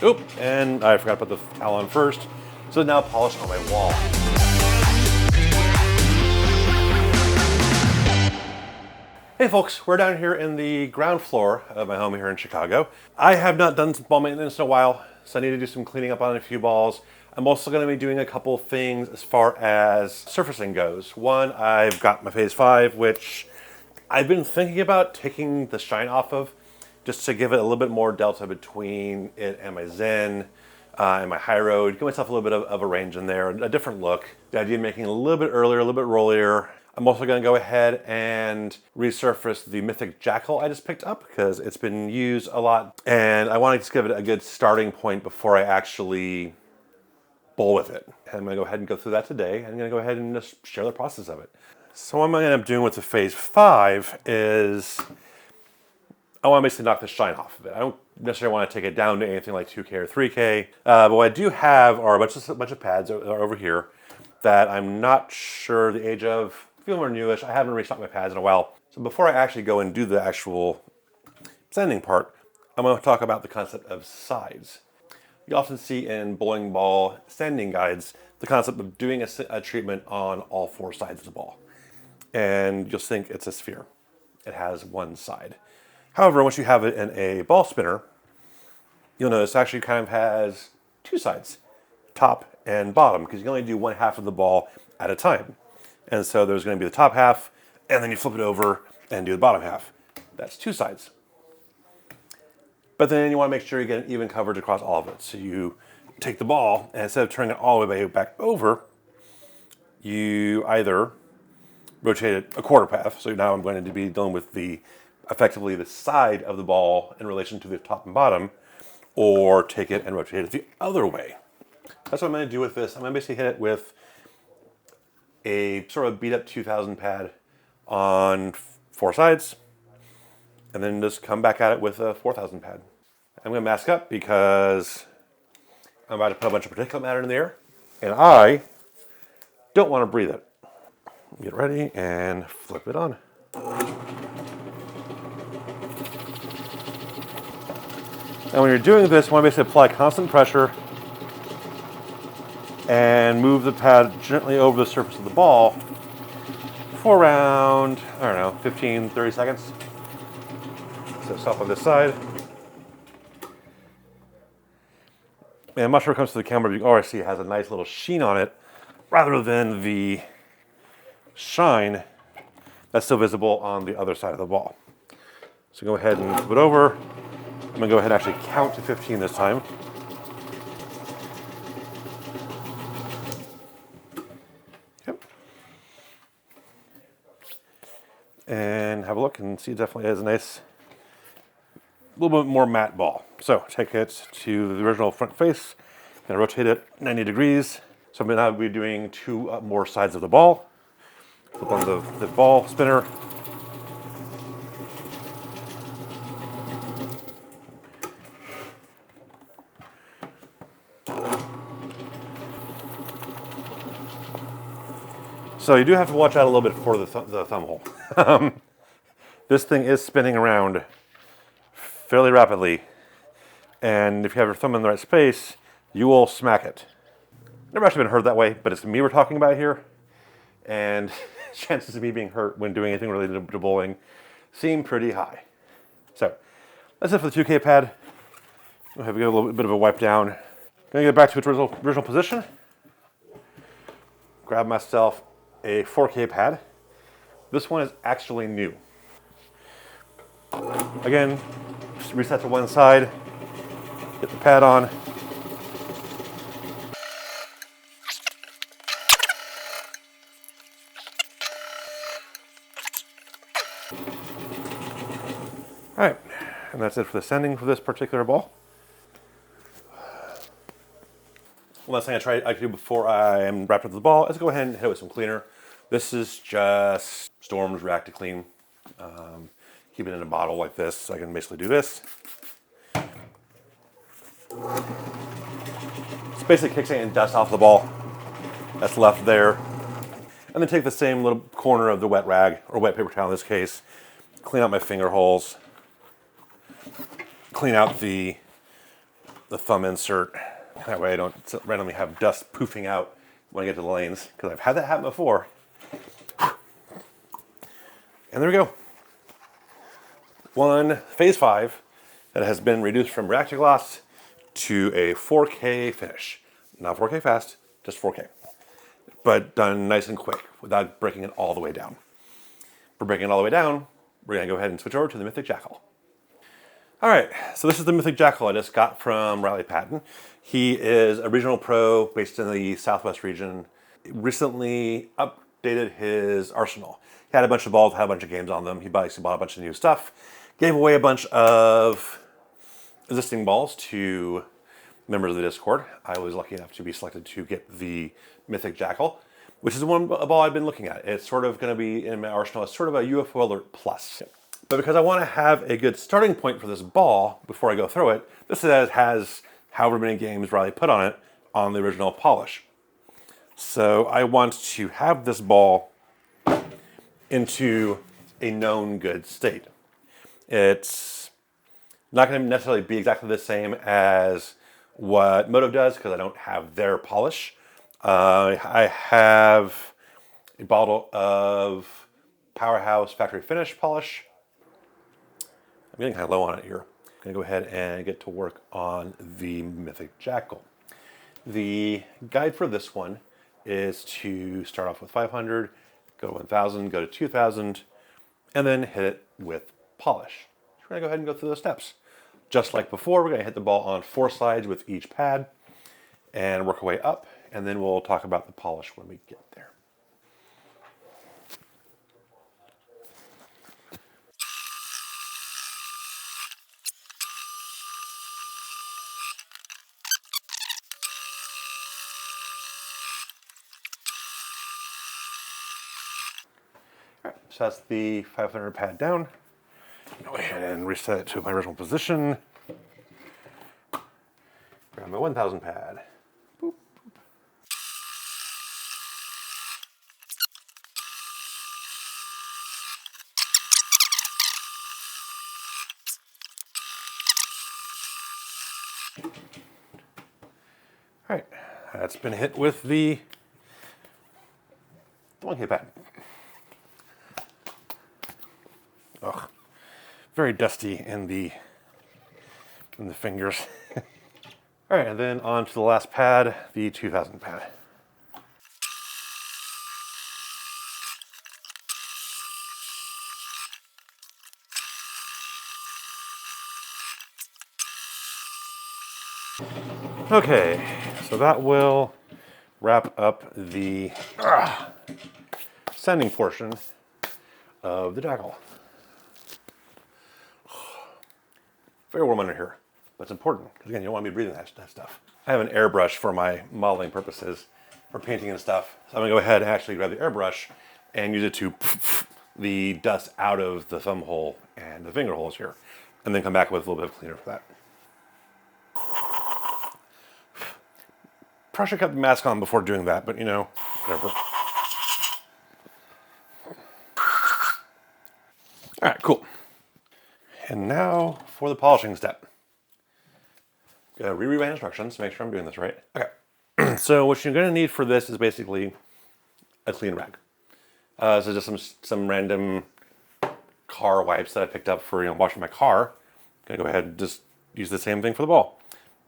Oop, and I forgot to put the towel on first. So now polish on my wall. Hey folks, we're down here in the ground floor of my home here in Chicago. I have not done some ball maintenance in a while, so I need to do some cleaning up on a few balls. I'm also going to be doing a couple things as far as surfacing goes. One, I've got my Phaze V, which I've been thinking about taking the shine off of, just to give it a little bit more delta between it and my Zen and my High Road. Give myself a little bit of a range in there, a different look. The idea of making it a little bit earlier, a little bit rollier. I'm also going to go ahead and resurface the Mythic Jackal I just picked up because it's been used a lot. And I want to just give it a good starting point before I actually bowl with it. And I'm going to go ahead and go through that today. I'm going to go ahead and just share the process of it. So what I'm going to end up doing with the Phaze V is I want to basically knock the shine off of it. I don't necessarily want to take it down to anything like 2K or 3K. But what I do have are a bunch of pads over here that I'm not sure the age of. A few more newish. I haven't restocked my pads in a while. So before I actually go and do the actual sanding part, I'm going to talk about the concept of sides. You often see in bowling ball sanding guides the concept of doing a treatment on all four sides of the ball. And you'll think it's a sphere. It has one side. However, once you have it in a ball spinner, you'll notice it actually kind of has two sides, top and bottom, because you can only do one half of the ball at a time. And so there's going to be the top half, and then you flip it over and do the bottom half. That's two sides. But then you want to make sure you get an even coverage across all of it. So you take the ball, and instead of turning it all the way back over, you either rotate it a quarter path. So now I'm going to be dealing with effectively the side of the ball in relation to the top and bottom, or take it and rotate it the other way. That's what I'm going to do with this. I'm going to basically hit it with a sort of beat up 2000 pad on four sides, and then just come back at it with a 4000 pad. I'm going to mask up because I'm about to put a bunch of particulate matter in the air, and I don't want to breathe it. Get ready and flip it on. And when you're doing this, you want to basically apply constant pressure and move the pad gently over the surface of the ball for around, I don't know, 15, 30 seconds. So stop on this side. And I'm not sure it comes to the camera, but you can already see it has a nice little sheen on it rather than the shine that's still visible on the other side of the ball. So go ahead and flip it over. I'm going to go ahead and actually count to 15 this time. And have a look and see it definitely has a nice, little bit more matte ball. So take it to the original front face and rotate it 90 degrees. So I'm now be doing two more sides of the ball. Flip on the ball spinner. So you do have to watch out a little bit for the thumb hole. This thing is spinning around fairly rapidly, and if you have your thumb in the right space, you will smack it. Never actually been hurt that way, but it's me we're talking about here, and chances of me being hurt when doing anything related to bowling seem pretty high. So that's it for the 2K pad. We'll have a little bit of a wipe down. Gonna get back to its original position. Grab myself a 4K pad. This one is actually new. Again, just reset to one side, get the pad on. All right, and that's it for the sanding for this particular ball. One last thing I do before I am wrapped up the ball is go ahead and hit it with some cleaner. This is just Storm's React to Clean. Keep it in a bottle like this, so I can basically do this. It's basically kicks any dust off the ball that's left there. And then take the same little corner of the wet rag, or wet paper towel in this case, clean out my finger holes, clean out the the thumb insert. That way I don't randomly have dust poofing out when I get to the lanes, because I've had that happen before. And there we go. One Phaze V that has been reduced from reactor gloss to a 4K finish. Not 4K fast, just 4K. But done nice and quick without breaking it all the way down. For breaking it all the way down, we're gonna go ahead and switch over to the Mythic Jackal. All right, so this is the Mythic Jackal I just got from Riley Patton. He is a regional pro based in the Southwest region. Recently updated his arsenal. He had a bunch of balls, had a bunch of games on them. He basically bought a bunch of new stuff. Gave away a bunch of existing balls to members of the Discord. I was lucky enough to be selected to get the Mythic Jackal, which is a ball I've been looking at. It's sort of going to be in my arsenal as sort of a UFO Alert Plus. But because I want to have a good starting point for this ball before I go throw it, this has however many games Riley put on it on the original polish. So I want to have this ball into a known good state. It's not going to necessarily be exactly the same as what Motiv does because I don't have their polish. I have a bottle of Powerhouse Factory Finish polish. I'm getting kind of low on it here. I'm going to go ahead and get to work on the Mythic Jackal. The guide for this one is to start off with 500, go to 1,000, go to 2,000, and then hit it with polish. So we're going to go ahead and go through those steps. Just like before, we're going to hit the ball on 4 sides with each pad and work our way up, and then we'll talk about the polish when we get there. All right, so that's the 500 pad down. Go ahead and reset it to my original position. Grab my 1,000 pad. Boop, boop. All right, that's been hit with the 1K pad. Ugh. Very dusty in the fingers. All right, and then on to the last pad, the 2,000 pad. Okay, so that will wrap up the sanding portion of the Jackal. Very warm under here, but it's important because again, you don't want to be breathing that stuff. I have an airbrush for my modeling purposes, for painting and stuff. So I'm gonna go ahead and actually grab the airbrush and use it to the dust out of the thumb hole and the finger holes here, and then come back with a little bit of cleaner for that. Probably should cut the mask on before doing that, but you know, whatever. All right, cool. And now for the polishing step. Gotta reread my instructions to make sure I'm doing this right. Okay, so what you're gonna need for this is basically a clean rag. So just some random car wipes that I picked up for washing my car. Gonna go ahead and just use the same thing for the ball.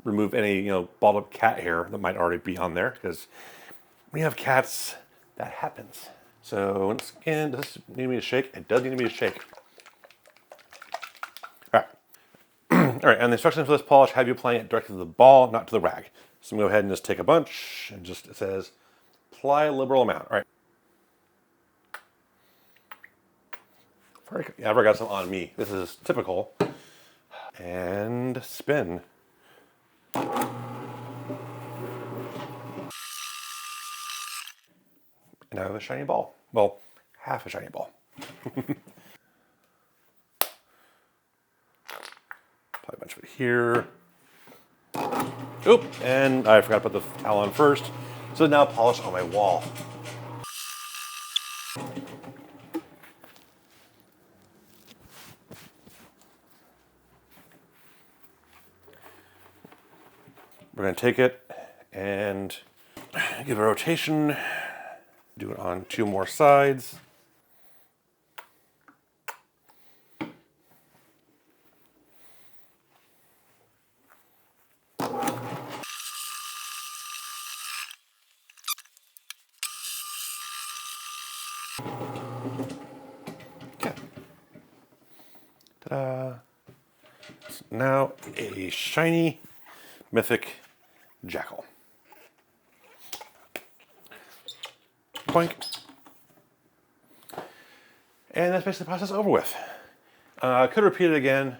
Remove any balled up cat hair that might already be on there because when you have cats, that happens. So once again, does this need me to shake? It does need me to shake. All right. All right, and the instructions for this polish have you applying it directly to the ball, not to the rag. So I'm gonna go ahead and just take a bunch and it says, apply a liberal amount. All right. Yeah, I've already got some on me. This is typical. And spin. And now I have a shiny ball. Well, half a shiny ball. Probably a bunch of it here. Oop, and I forgot to put the towel on first. So now polish on my wall. We're going to take it and give it a rotation. Do it on 2 more sides. Okay. Ta-da. So now a shiny Mythic Jackal. Boink. And that's basically the process over with. I could repeat it again,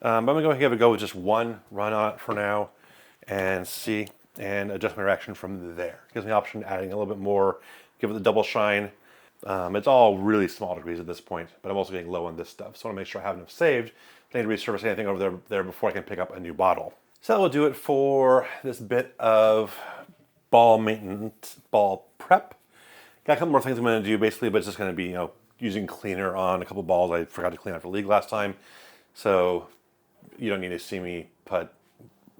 but I'm going to give it a go with just one run on it for now and see and adjust my reaction from there. It gives me the option of adding a little bit more, give it the double shine. It's all really small degrees at this point, but I'm also getting low on this stuff, so I want to make sure I have enough saved. I need to resurface anything over there before I can pick up a new bottle. So that will do it for this bit of ball maintenance, ball prep. Got a couple more things I'm going to do basically, but it's just going to be, using cleaner on a couple balls I forgot to clean after league last time. So you don't need to see me put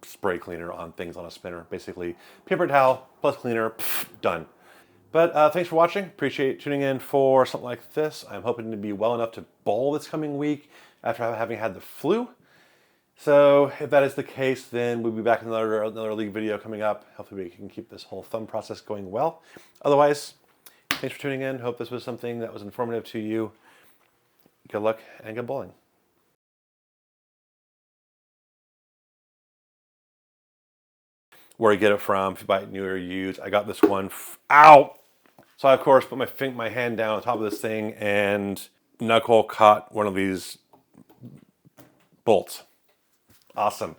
spray cleaner on things on a spinner. Basically, paper towel plus cleaner, done. But thanks for watching. Appreciate tuning in for something like this. I'm hoping to be well enough to bowl this coming week after having had the flu. So if that is the case, then we'll be back in another league video coming up. Hopefully we can keep this whole thumb process going well. Otherwise, thanks for tuning in. Hope this was something that was informative to you. Good luck and good bowling. Where you get it from, if you buy it new or used. I got this one, ow! So I, of course, put my hand down on top of this thing and knuckle caught one of these bolts. Awesome.